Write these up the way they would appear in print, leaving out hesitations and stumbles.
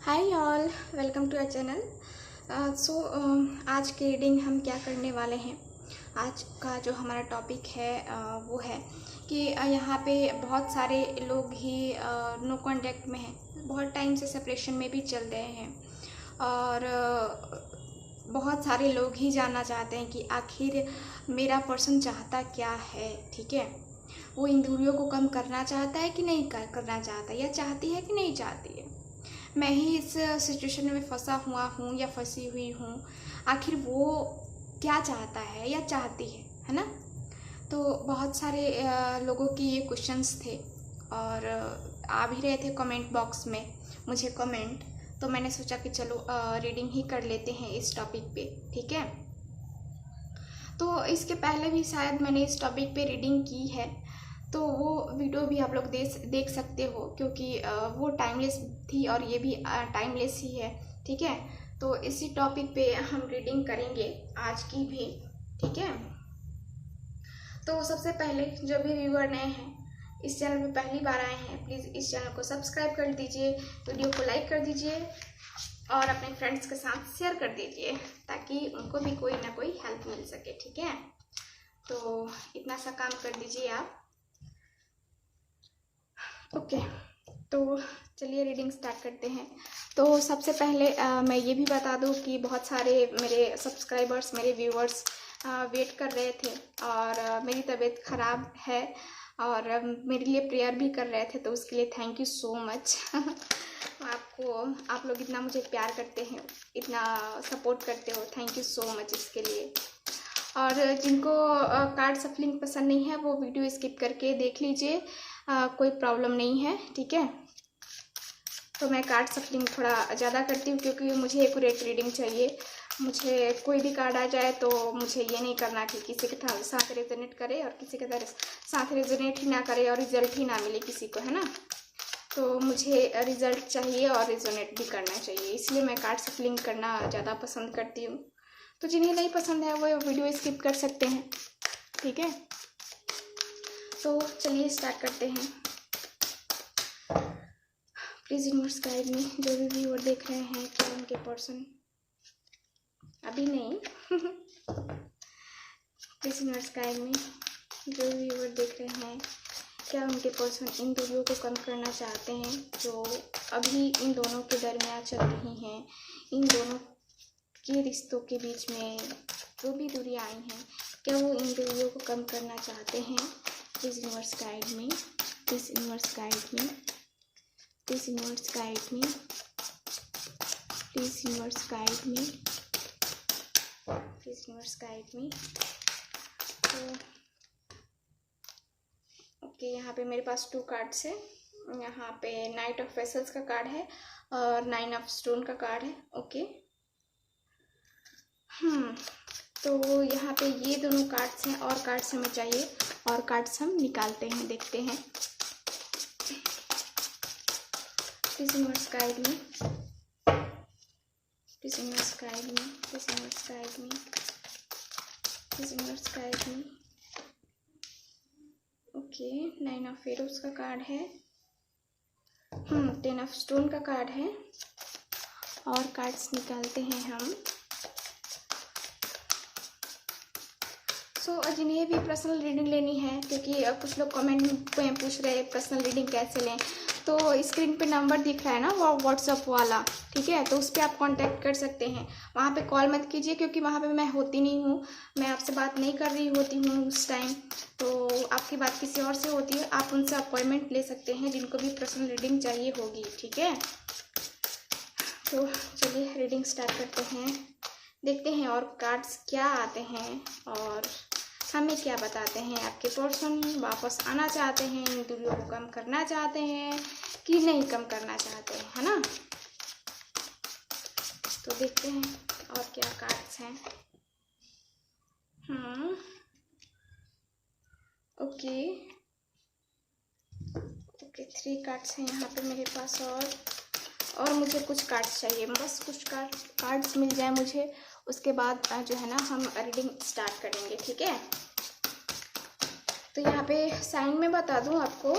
Hi all, welcome to our channel. आज की reading हम क्या करने वाले हैं। आज का जो हमारा टॉपिक है वो है कि यहाँ पे बहुत सारे लोग ही नो कांटेक्ट में हैं, बहुत टाइम से सेपरेशन में भी चल रहे हैं और बहुत सारे लोग ही जानना चाहते हैं कि आखिर मेरा पर्सन चाहता क्या है। ठीक है, वो इन दूरियों को कम करना चाहता है कि नहीं करना चाहता, या चाहती है कि नहीं चाहती है। मैं ही इस सिचुएशन में फंसा हुआ हूँ या फंसी हुई हूँ, आखिर वो क्या चाहता है या चाहती है ना। तो बहुत सारे लोगों की ये क्वेश्चंस थे और आ भी रहे थे कमेंट बॉक्स में मुझे कमेंट। तो मैंने सोचा कि चलो रीडिंग ही कर लेते हैं इस टॉपिक पे। ठीक है, तो इसके पहले भी शायद मैंने इस टॉपिक पे रीडिंग की है, तो वो वीडियो भी आप लोग देख सकते हो, क्योंकि वो टाइमलेस थी और ये भी टाइमलेस ही है। ठीक है, तो इसी टॉपिक पे हम रीडिंग करेंगे आज की भी। ठीक है, तो सबसे पहले जो भी व्यूअर नए हैं, इस चैनल पे पहली बार आए हैं, प्लीज़ इस चैनल को सब्सक्राइब कर दीजिए, वीडियो को लाइक कर दीजिए और अपने फ्रेंड्स के साथ शेयर कर दीजिए ताकि उनको भी कोई ना कोई हेल्प मिल सके। ठीक है, तो इतना सा काम कर दीजिए आप। ओके, तो चलिए रीडिंग स्टार्ट करते हैं। तो सबसे पहले मैं ये भी बता दूं कि बहुत सारे मेरे सब्सक्राइबर्स, मेरे व्यूअर्स वेट कर रहे थे और मेरी तबीयत ख़राब है और मेरे लिए प्रेयर भी कर रहे थे, तो उसके लिए थैंक यू सो मच। आप लोग इतना मुझे प्यार करते हैं, इतना सपोर्ट करते हो, थैंक यू सो मच इसके लिए। और जिनको कार्ड सफलिंग पसंद नहीं है वो वीडियो स्किप करके देख लीजिए, कोई प्रॉब्लम नहीं है। ठीक है, तो मैं कार्ड सफलिंग थोड़ा ज़्यादा करती हूँ क्योंकि मुझे एक्यूरेट रीडिंग चाहिए। मुझे कोई भी कार्ड आ जाए तो मुझे ये नहीं करना कि किसी के साथ रेजोनेट करे और किसी के साथ रेजोनेट ही ना करे और रिजल्ट ही ना मिले किसी को, है ना। तो मुझे रिजल्ट चाहिए और रेजोनेट भी करना चाहिए, इसलिए मैं कार्ड सफलिंग करना ज़्यादा पसंद करती हूँ। तो जिन्हें नहीं पसंद है वो वीडियो स्किप कर सकते हैं। ठीक है, तो चलिए स्टार्ट करते हैं। प्लीज़ यूनिवर्स गाइड में जो भी व्यूअर देख रहे हैं, क्या उनके पर्सन अभी नहीं प्लीज़ यूनिवर्स गाइड में जो भी व्यूअर देख रहे हैं, क्या उनके पर्सन इन दूरियों को कम करना चाहते हैं जो अभी इन दोनों के दरमियान चल रही हैं, इन दोनों के रिश्तों के बीच में जो भी दूरियां आई हैं, क्या वो इन दूरियों को कम करना चाहते हैं। प्लीज़ यूनिवर्स गाइड में, प्लीज़ यूनिवर्स गाइड में, प्लीज़ यूनिवर्स गाइड में, प्लीज़ यूनिवर्स गाइड में, प्लीज़ यूनिवर्स गाइड में। तो ओके, यहाँ पे मेरे पास 2 कार्ड्स है। यहाँ पे नाइट ऑफ वेसल्स का कार्ड है और 9 ऑफ स्टोन का कार्ड है। ओके, तो यहाँ पे ये दोनों कार्ड्स हैं और कार्ड्स हमें चाहिए और कार्ड्स हम निकालते हैं, देखते हैं। प्लीज़ यूनिवर्स गाइड में, प्लीज़ यूनिवर्स गाइड में, प्लीज़ यूनिवर्स गाइड में, प्लीज़ यूनिवर्स गाइड में। ओके, 9 ऑफ एरोस का कार्ड है, 10 ऑफ स्टोन का कार्ड है और कार्ड्स निकालते हैं हम। जिन्हें भी पर्सनल रीडिंग लेनी है, क्योंकि कुछ लोग कमेंट में पूछ रहे हैं पर्सनल रीडिंग कैसे लें, तो स्क्रीन पे नंबर दिख रहा है ना वो व्हाट्सअप वाला। ठीक है, तो उस पर आप कांटेक्ट कर सकते हैं। वहाँ पे कॉल मत कीजिए क्योंकि वहाँ पे मैं होती नहीं हूँ, मैं आपसे बात नहीं कर रही होती हूँ उस टाइम, तो आपकी बात किसी और से होती है। आप उनसे अपॉइंटमेंट ले सकते हैं जिनको भी पर्सनल रीडिंग चाहिए होगी। ठीक है, तो चलिए रीडिंग स्टार्ट करते हैं, देखते हैं और कार्ड्स क्या आते हैं और हमें क्या बताते हैं। आपके पर्सन वापस आना चाहते हैं, इन दूरियों को कम करना चाहते हैं कि नहीं कम करना चाहते हैं, है ना। तो देखते हैं और क्या कार्ड्स हैं। ओके, 3 कार्ड्स हैं यहाँ पे मेरे पास और मुझे कुछ कार्ड्स चाहिए, बस कुछ कार्ड्स मिल जाए मुझे, उसके बाद जो है ना हम रीडिंग स्टार्ट करेंगे। ठीक है, तो यहाँ पे साइन में बता दूँ आपको,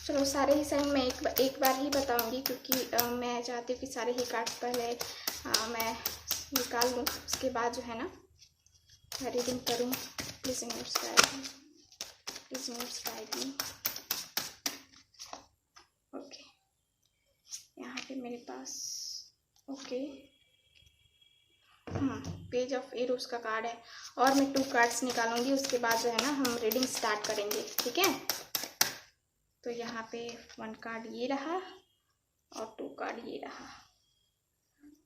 चलो सारे ही साइन मैं एक बार ही बताऊंगी, क्योंकि मैं चाहती हूँ कि सारे ही कार्ड्स पहले मैं निकाल लूँ, उसके बाद जो है ना रीडिंग करूँ। Please universe guide me, please universe guide me. Okay, यहाँ पे मेरे पास ओके पेज ऑफ एरोस का कार्ड है, और मैं 2 कार्ड्स निकालूंगी, उसके बाद जो है ना हम रीडिंग स्टार्ट करेंगे, ठीक है। तो यहाँ पे 1 कार्ड ये रहा और 2 कार्ड ये रहा।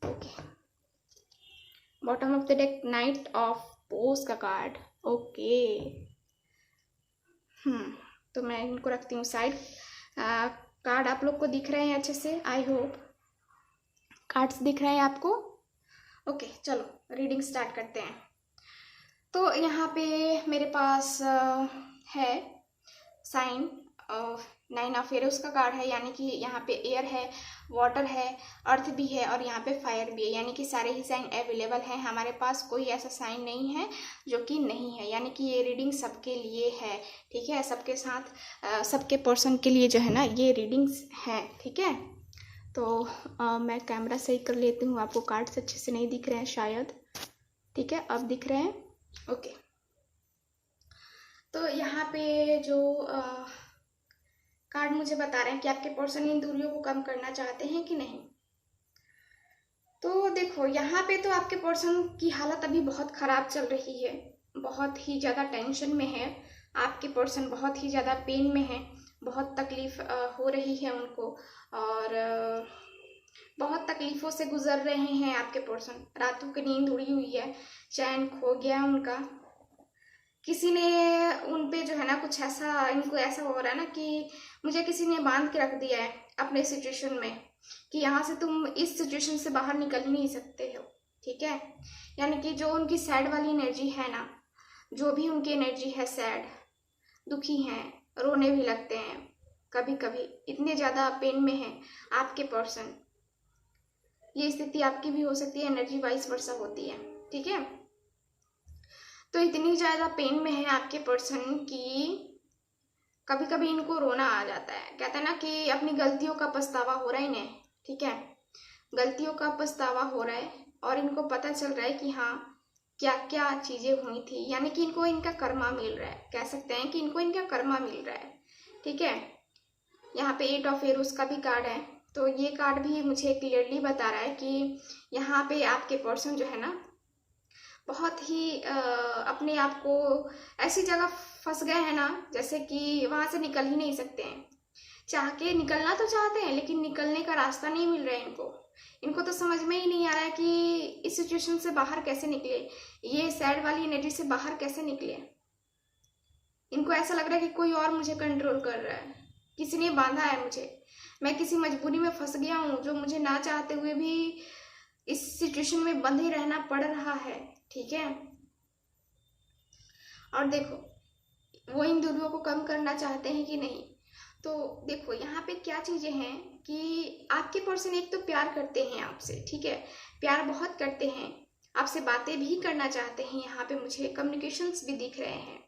Okay, bottom of the deck knight of पोस का कार्ड। ओके, तो मैं इनको रखती हूँ साइड। कार्ड आप लोग को दिख रहे हैं अच्छे से, आई होप कार्ड्स दिख रहे हैं आपको। ओके, चलो रीडिंग स्टार्ट करते हैं। तो यहाँ पे मेरे पास है साइन 9 ऑफ एरोस का कार्ड है, यानी कि यहाँ पे एयर है, वाटर है, अर्थ भी है और यहाँ पे फायर भी है, यानी कि सारे ही साइन अवेलेबल हैं हमारे पास। कोई ऐसा साइन नहीं है जो कि नहीं है, यानी कि ये रीडिंग सबके लिए है, ठीक है। सबके साथ सबके पर्सन के लिए जो है ना ये रीडिंग्स हैं, ठीक है। तो मैं कैमरा सही कर लेती हूँ, आपको कार्ड्स अच्छे से नहीं दिख रहे हैं शायद, ठीक है, अब दिख रहे हैं। ओके, तो यहाँ पे जो कार्ड मुझे बता रहे हैं कि आपके पर्सन इन दूरियों को कम करना चाहते हैं कि नहीं। तो देखो यहाँ पे तो आपके पर्सन की हालत अभी बहुत ख़राब चल रही है, बहुत ही ज़्यादा टेंशन में है आपके पर्सन, बहुत ही ज़्यादा पेन में है, बहुत तकलीफ़ हो रही है उनको, और बहुत तकलीफ़ों से गुजर रहे हैं आपके पर्सन। रातों की नींद उड़ी हुई है, चैन खो गया उनका। किसी ने उन पे जो है ना कुछ ऐसा, इनको ऐसा हो रहा है ना कि मुझे किसी ने बांध के रख दिया है अपने सिचुएशन में, कि यहाँ से तुम इस सिचुएशन से बाहर निकल ही नहीं सकते हो, ठीक है। यानी कि जो उनकी सैड वाली एनर्जी है ना, जो भी उनकी एनर्जी है सैड, दुखी हैं, रोने भी लगते हैं कभी कभी, इतने ज़्यादा पेन में है आपके पर्सन। ये स्थिति आपकी भी हो सकती है, एनर्जी वाइस वर्सा होती है, ठीक है। तो इतनी ज़्यादा पेन में है आपके पर्सन की कभी कभी इनको रोना आ जाता है। कहते हैं ना कि अपनी गलतियों का पछतावा हो रहा है इन्हें, ठीक है, गलतियों का पछतावा हो रहा है, और इनको पता चल रहा है कि हाँ क्या क्या चीज़ें हुई थी, यानी कि इनको इनका कर्मा मिल रहा है, कह सकते हैं कि इनको इनका कर्मा मिल रहा है, ठीक है। यहाँ पे 8 ऑफ एरोस का भी कार्ड है, तो ये कार्ड भी मुझे क्लियरली बता रहा है कि यहाँ पे आपके पर्सन जो है ना बहुत ही अपने आप को ऐसी जगह फंस गए हैं ना, जैसे कि वहाँ से निकल ही नहीं सकते हैं। चाह के निकलना तो चाहते हैं, लेकिन निकलने का रास्ता नहीं मिल रहा है इनको तो समझ में ही नहीं आ रहा है कि इस सिचुएशन से बाहर कैसे निकले, ये सैड वाली एनर्जी से बाहर कैसे निकले। इनको ऐसा लग रहा है कि कोई और मुझे कंट्रोल कर रहा है, किसी ने बांधा है मुझे, मैं किसी मजबूरी में फंस गया हूँ जो मुझे ना चाहते हुए भी इस सिचुएशन में बंधे रहना पड़ रहा है, ठीक है। और देखो वो इन दूरियों को कम करना चाहते हैं कि नहीं। तो देखो यहाँ पे क्या चीज़ें हैं कि आपके पर्सन एक तो प्यार करते हैं आपसे, ठीक है, प्यार बहुत करते हैं, आपसे बातें भी करना चाहते हैं, यहाँ पे मुझे कम्युनिकेशंस भी दिख रहे हैं।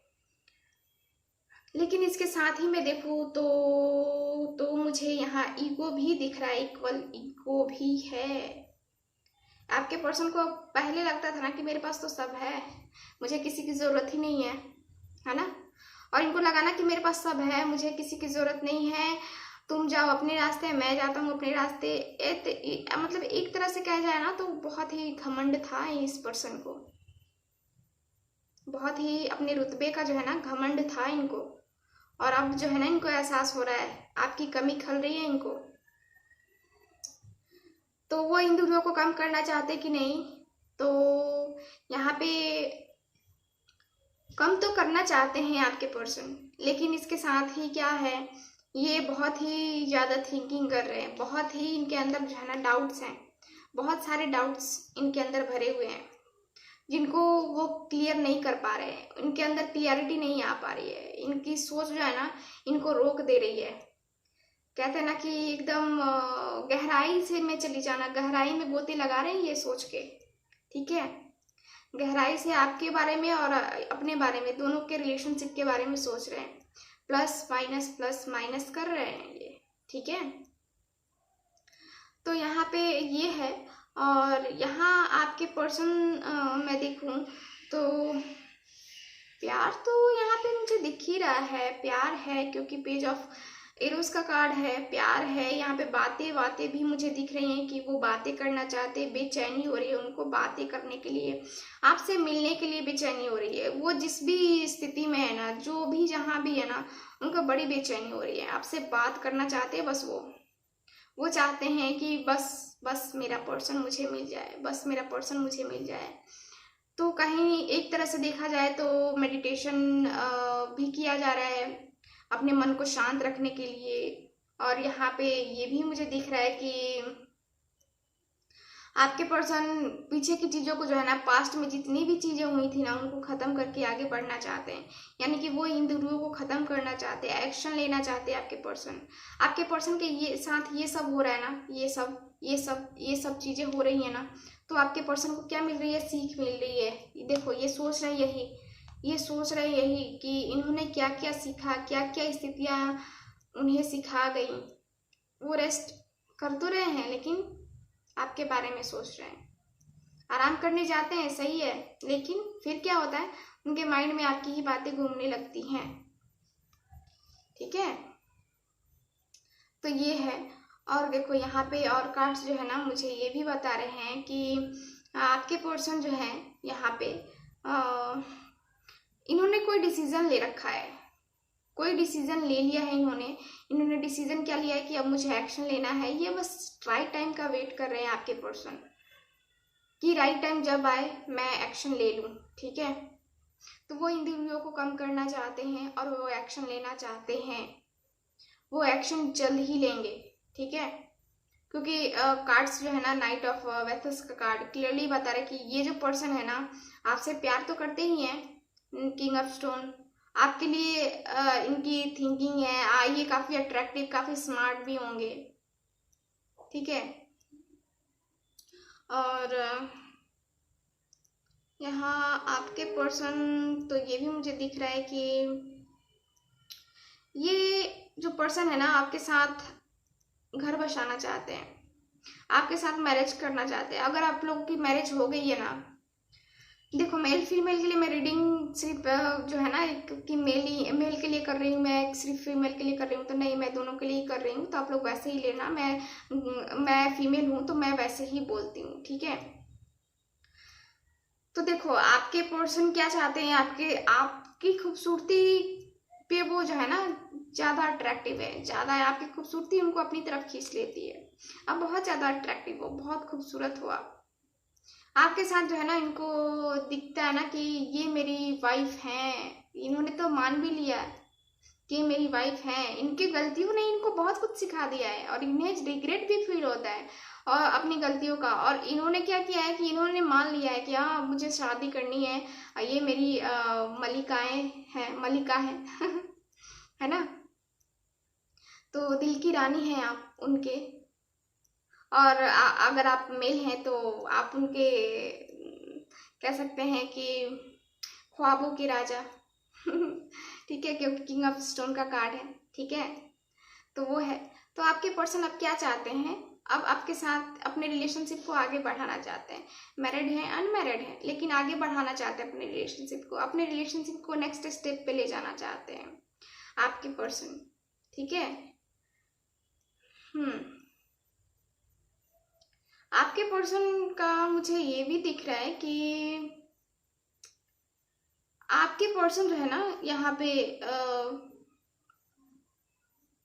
लेकिन इसके साथ ही मैं देखूँ तो मुझे यहाँ ईगो भी दिख रहा है, इक्वल ईगो भी है। आपके पर्सन को पहले लगता था ना कि मेरे पास तो सब है, मुझे किसी की ज़रूरत ही नहीं है ना, और इनको लगा ना कि मेरे पास सब है, मुझे किसी की ज़रूरत नहीं है, तुम जाओ अपने रास्ते, मैं जाता हूँ अपने रास्ते। मतलब एक तरह से कहा जाए ना तो बहुत ही घमंड था इस पर्सन को, बहुत ही अपने रुतबे का जो है ना घमंड था इनको, और अब जो है ना इनको एहसास हो रहा है आपकी कमी खल रही है इनको। तो वो इन दूरियों को कम करना चाहते कि नहीं, तो यहाँ पे कम तो करना चाहते हैं आपके पर्सन, लेकिन इसके साथ ही क्या है, ये बहुत ही ज़्यादा थिंकिंग कर रहे हैं, बहुत ही इनके अंदर जो है ना डाउट्स हैं, बहुत सारे डाउट्स इनके अंदर भरे हुए हैं जिनको वो क्लियर नहीं कर पा रहे हैं, इनके अंदर क्लियरिटी नहीं आ पा रही है, इनकी सोच जो है ना इनको रोक दे रही है। कहते हैं ना कि एकदम गहराई से में चली जाना, गहराई में गोते लगा रहे हैं ये सोच के, ठीक है, गहराई से आपके बारे में और अपने बारे में, दोनों के रिलेशनशिप के बारे में सोच रहे हैं, प्लस माइनस कर रहे हैं ये, ठीक है। तो यहाँ पे ये है। और यहाँ आपके पर्सन मैं देखूँ तो प्यार तो यहाँ पे मुझे दिख ही रहा है, प्यार है, क्योंकि पेज ऑफ एरोस का कार्ड है, प्यार है। यहाँ पे बातें भी मुझे दिख रही हैं कि वो बातें करना चाहते हैं, बेचैनी हो रही है उनको बातें करने के लिए, आपसे मिलने के लिए बेचैनी हो रही है। वो जिस भी स्थिति में है ना, जो भी जहाँ भी है ना, उनको बड़ी बेचैनी हो रही है, आपसे बात करना चाहते हैं। बस वो चाहते हैं कि बस मेरा पर्सन मुझे मिल जाए, बस मेरा पर्सन मुझे मिल जाए। तो कहीं एक तरह से देखा जाए तो मेडिटेशन भी किया जा रहा है अपने मन को शांत रखने के लिए। और यहाँ पे ये भी मुझे दिख रहा है कि आपके पर्सन पीछे की चीज़ों को जो है ना, पास्ट में जितनी भी चीज़ें हुई थी ना, उनको ख़त्म करके आगे बढ़ना चाहते हैं। यानी कि वो इन दूरियों को ख़त्म करना चाहते हैं, एक्शन लेना चाहते हैं। आपके पर्सन के ये साथ ये सब हो रहा है ना, ये सब चीज़ें हो रही हैं ना, तो आपके पर्सन को क्या मिल रही है? सीख मिल रही है। देखो ये सोच रहे यही कि इन्होंने क्या क्या सीखा, क्या क्या स्थितियाँ उन्हें सिखा गई। वो रेस्ट कर तो रहे हैं, लेकिन आपके बारे में सोच रहे हैं। आराम करने जाते हैं, सही है, लेकिन फिर क्या होता है, उनके माइंड में आपकी ही बातें घूमने लगती हैं, ठीक है। तो ये है। और देखो यहाँ पे और कार्ड्स जो है ना, मुझे ये भी बता रहे हैं कि आपके पर्सन जो है यहाँ पे इन्होंने कोई डिसीजन ले रखा है, कोई डिसीजन ले लिया है इन्होंने डिसीजन क्या लिया है कि अब मुझे एक्शन लेना है। ये बस राइट टाइम का वेट कर रहे हैं आपके पर्सन, कि राइट टाइम जब आए मैं एक्शन ले लूँ, ठीक है। तो वो इन दूरियों को कम करना चाहते हैं और वो एक्शन लेना चाहते हैं, वो एक्शन जल्द ही लेंगे, ठीक है। क्योंकि कार्ड्स जो है ना, नाइट ऑफ वेथल्स का कार्ड क्लियरली बता रहा है कि ये जो पर्सन है ना, आपसे प्यार तो करते ही हैं। किंग ऑफ स्टोन आपके लिए इनकी थिंकिंग है, ये काफ़ी अट्रैक्टिव, काफ़ी स्मार्ट भी होंगे, ठीक है। और यहाँ आपके पर्सन तो ये भी मुझे दिख रहा है कि ये जो पर्सन है ना, आपके साथ घर बसाना चाहते हैं, आपके साथ मैरिज करना चाहते हैं। अगर आप लोगों की मैरिज हो गई है ना, देखो मेल फीमेल के लिए मैं रीडिंग सिर्फ जो है ना, एक कि मेल के लिए कर रही हूँ, मैं एक सिर्फ फीमेल के लिए कर रही हूँ, तो नहीं, मैं दोनों के लिए ही कर रही हूँ। तो आप लोग वैसे ही लेना, मैं फीमेल हूँ तो मैं वैसे ही बोलती हूँ, ठीक है। तो देखो आपके पर्सन क्या चाहते हैं, आपकी खूबसूरती पे वो जो है ना ज़्यादा अट्रैक्टिव है, ज़्यादा है आपकी खूबसूरती, उनको अपनी तरफ खींच लेती है। आप बहुत ज़्यादा अट्रैक्टिव हो, बहुत खूबसूरत हो आप। आपके साथ जो है ना, इनको दिखता है ना कि ये मेरी वाइफ हैं, इन्होंने तो मान भी लिया कि मेरी वाइफ हैं। इनकी गलतियों ने इनको बहुत कुछ सिखा दिया है और इन्हें रिग्रेट भी फील होता है और अपनी गलतियों का। और इन्होंने क्या किया है कि इन्होंने मान लिया है कि हाँ मुझे शादी करनी है, ये मेरी मलिका है है ना। तो दिल की रानी है आप उनके। और अगर आप मेल हैं तो आप उनके कह सकते हैं कि ख्वाबों के राजा ठीक है, क्योंकि किंग ऑफ स्टोन का कार्ड है, ठीक है। तो वो है। तो आपके पर्सन अब क्या चाहते हैं, अब आपके साथ अपने रिलेशनशिप को आगे बढ़ाना चाहते हैं। मैरिड हैं, अनमैरिड हैं, लेकिन आगे बढ़ाना चाहते हैं अपने रिलेशनशिप को नेक्स्ट स्टेप पे ले जाना चाहते हैं आपके पर्सन, ठीक है। आपके पर्सन का मुझे ये भी दिख रहा है कि आपके पर्सन जो है ना यहाँ पे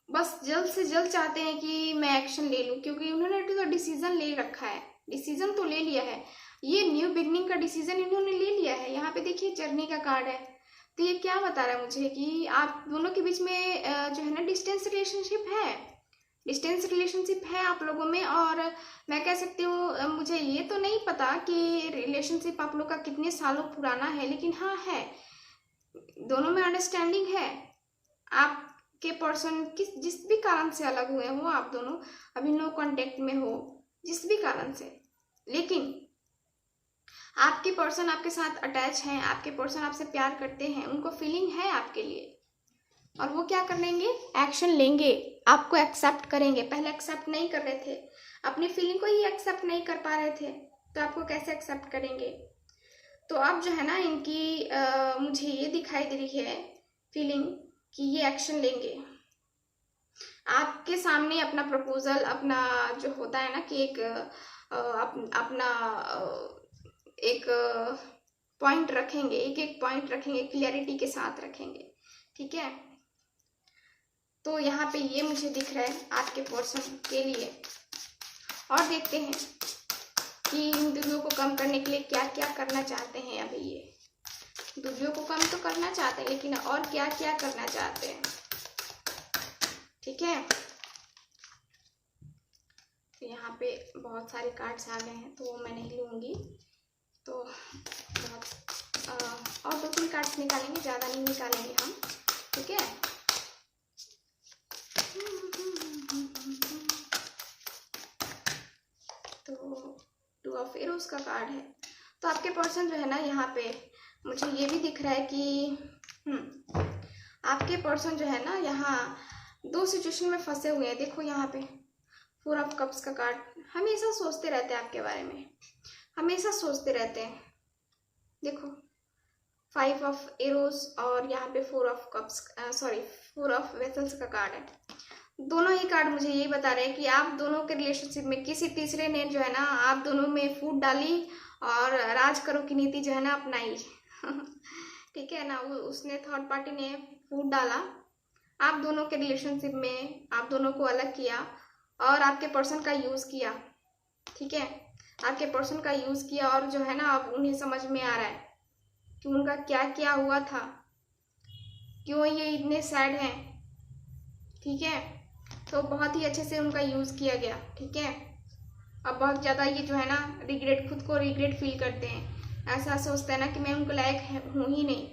बस जल्द से जल्द चाहते हैं कि मैं एक्शन ले लूँ, क्योंकि उन्होंने तो डिसीजन ले रखा है, डिसीजन तो ले लिया है। ये न्यू बिगनिंग का डिसीजन इन्होंने ले लिया है। यहाँ पे देखिए जर्नी का कार्ड है। तो ये क्या बता रहा है मुझे कि आप दोनों के बीच में जो है ना डिस्टेंस रिलेशनशिप है आप लोगों में। और मैं कह सकती हूँ, मुझे ये तो नहीं पता कि रिलेशनशिप आप लोग का कितने सालों पुराना है, लेकिन हाँ है, दोनों में अंडरस्टैंडिंग है। आपके पर्सन जिस भी कारण से अलग हुए हो, आप दोनों अभी नो कांटेक्ट में हो जिस भी कारण से, लेकिन आपके पर्सन आपके साथ अटैच हैं, आपके पर्सन आपसे प्यार करते हैं, उनको फीलिंग है आपके लिए, और वो क्या कर लेंगे, एक्शन लेंगे, आपको एक्सेप्ट करेंगे। पहले एक्सेप्ट नहीं कर रहे थे, अपनी फीलिंग को ही एक्सेप्ट नहीं कर पा रहे थे, तो आपको कैसे एक्सेप्ट करेंगे। तो अब जो है ना इनकी मुझे ये दिखाई दे रही है फीलिंग कि ये एक्शन लेंगे। आपके सामने अपना प्रपोजल, अपना जो होता है ना कि एक अपना एक पॉइंट रखेंगे, एक एक पॉइंट रखेंगे, क्लियरिटी के साथ रखेंगे, ठीक है। तो यहाँ पे ये मुझे दिख रहा है आपके पर्सन के लिए। और देखते हैं कि इन दूरियों को कम करने के लिए क्या क्या करना चाहते हैं। अभी ये दूरियों को कम तो करना चाहते हैं, लेकिन और क्या क्या करना चाहते हैं, ठीक है। तो यहाँ पे बहुत सारे कार्ड्स आ गए हैं, तो वो मैं नहीं लूँगी, तो बहुत और 2-3 कार्ड्स निकालेंगे, ज़्यादा नहीं निकालेंगे हम, ठीक है। तो 2 ऑफ एरोज का कार्ड है। तो आपके पर्सन जो है ना यहाँ पे मुझे ये भी दिख रहा है कि आपके पर्सन जो है ना यहाँ 2 सिचुएशन में फंसे हुए हैं। देखो यहाँ पे 4 ऑफ कप्स का कार्ड, हमेशा सोचते रहते हैं आपके बारे में, हमेशा सोचते रहते हैं। देखो 5 ऑफ एरोज और यहाँ पे 4 ऑफ कप्स, 4 ऑफ वेसल्स का कार्ड है। दोनों ही कार्ड मुझे यही बता रहे हैं कि आप दोनों के रिलेशनशिप में किसी तीसरे ने जो है ना आप दोनों में फूट डाली और राज करो की नीति जो है ना अपनाई। ठीक है ना, उसने थर्ड पार्टी ने फूट डाला आप दोनों के रिलेशनशिप में, आप दोनों को अलग किया और आपके पर्सन का यूज़ किया, ठीक है। आपके पर्सन का यूज़ किया और जो है ना अब उन्हें समझ में आ रहा है कि उनका क्या क्या हुआ था, क्यों ये इतने सैड हैं, ठीक है। तो बहुत ही अच्छे से उनका यूज़ किया गया, ठीक है। अब बहुत ज़्यादा ये जो है ना रिग्रेट, खुद को रिग्रेट फील करते हैं, ऐसा सोचते हैं ना कि मैं उनको लायक हूँ ही नहीं,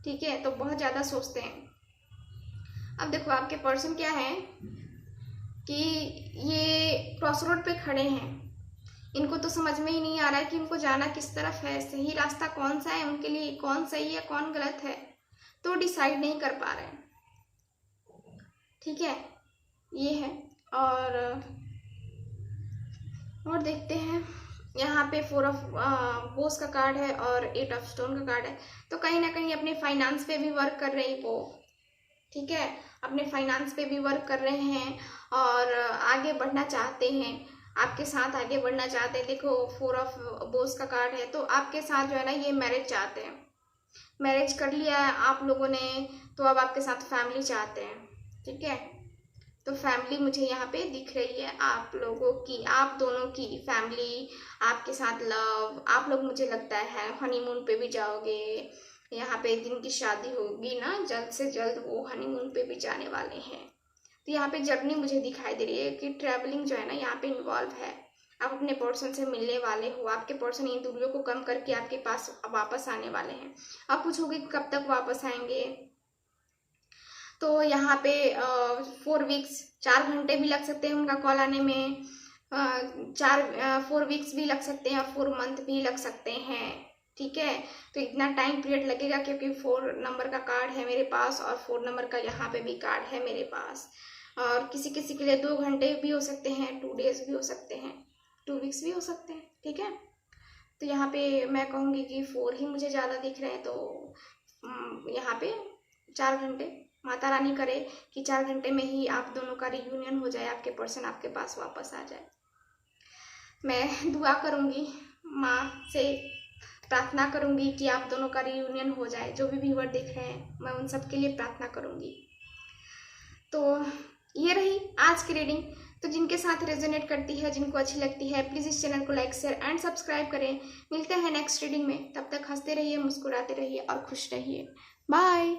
ठीक है। तो बहुत ज़्यादा सोचते हैं। अब देखो आपके पर्सन क्या है कि ये क्रॉस रोड पे खड़े हैं, इनको तो समझ में ही नहीं आ रहा है कि इनको जाना किस तरफ है, सही रास्ता कौन सा है उनके लिए, कौन सही है कौन गलत है, तो डिसाइड नहीं कर पा रहे हैं, ठीक है। ये है। और देखते हैं यहाँ पे 4 ऑफ बोस का कार्ड है और 8 ऑफ स्टोन का कार्ड है। तो कहीं ना कहीं अपने फाइनेंस पे भी वर्क कर रही वो, ठीक है, अपने फाइनेंस पे भी वर्क कर रहे हैं और आगे बढ़ना चाहते हैं, आपके साथ आगे बढ़ना चाहते हैं। देखो 4 ऑफ बोस का कार्ड है, तो आपके साथ जो है ना ये मैरिज चाहते हैं, मैरिज कर लिया है आप लोगों ने, तो अब आपके साथ फैमिली चाहते हैं, ठीक है। तो फैमिली मुझे यहाँ पे दिख रही है आप लोगों की, आप दोनों की फैमिली, आपके साथ लव, आप लोग मुझे लगता है हनीमून पे भी जाओगे, यहाँ पे जिनकी शादी होगी ना जल्द से जल्द वो हनीमून पे भी जाने वाले हैं। तो यहाँ पे जर्नी मुझे दिखाई दे रही है कि ट्रैवलिंग जो है ना यहाँ पे इन्वॉल्व है, आप अपने पर्सन से मिलने वाले हो, आपके पर्सन इन दूरियों को कम करके आपके पास वापस आने वाले हैं। आप पूछोगे कब तक वापस आएंगे, तो यहाँ पे 4 वीक्स, 4 घंटे भी लग सकते हैं उनका कॉल आने में, 4 वीक्स भी लग सकते हैं और 4 मंथ भी लग सकते हैं, ठीक है। तो इतना टाइम पीरियड लगेगा क्योंकि 4 नंबर का कार्ड है मेरे पास और 4 नंबर का यहाँ पे भी कार्ड है मेरे पास। और किसी किसी के लिए 2 घंटे भी हो सकते हैं, 2 डेज भी हो सकते हैं, 2 वीक्स भी हो सकते हैं, ठीक है। तो यहाँ पे मैं कहूँगी कि 4 ही मुझे ज़्यादा दिख रहे हैं। तो यहाँ पे 4 घंटे, माता रानी करे कि 4 घंटे में ही आप दोनों का रियूनियन हो जाए, आपके पर्सन आपके पास वापस आ जाए। मैं दुआ करूँगी, माँ से प्रार्थना करूँगी कि आप दोनों का रियूनियन हो जाए। जो भी व्यूअर देख रहे हैं मैं उन सब के लिए प्रार्थना करूँगी। तो ये रही आज की रीडिंग। तो जिनके साथ रेजोनेट करती है, जिनको अच्छी लगती है, प्लीज़ इस चैनल को लाइक शेयर एंड सब्सक्राइब करें। मिलते हैं नेक्स्ट रीडिंग में, तब तक हंसते रहिए, मुस्कुराते रहिए और खुश रहिए। बाय।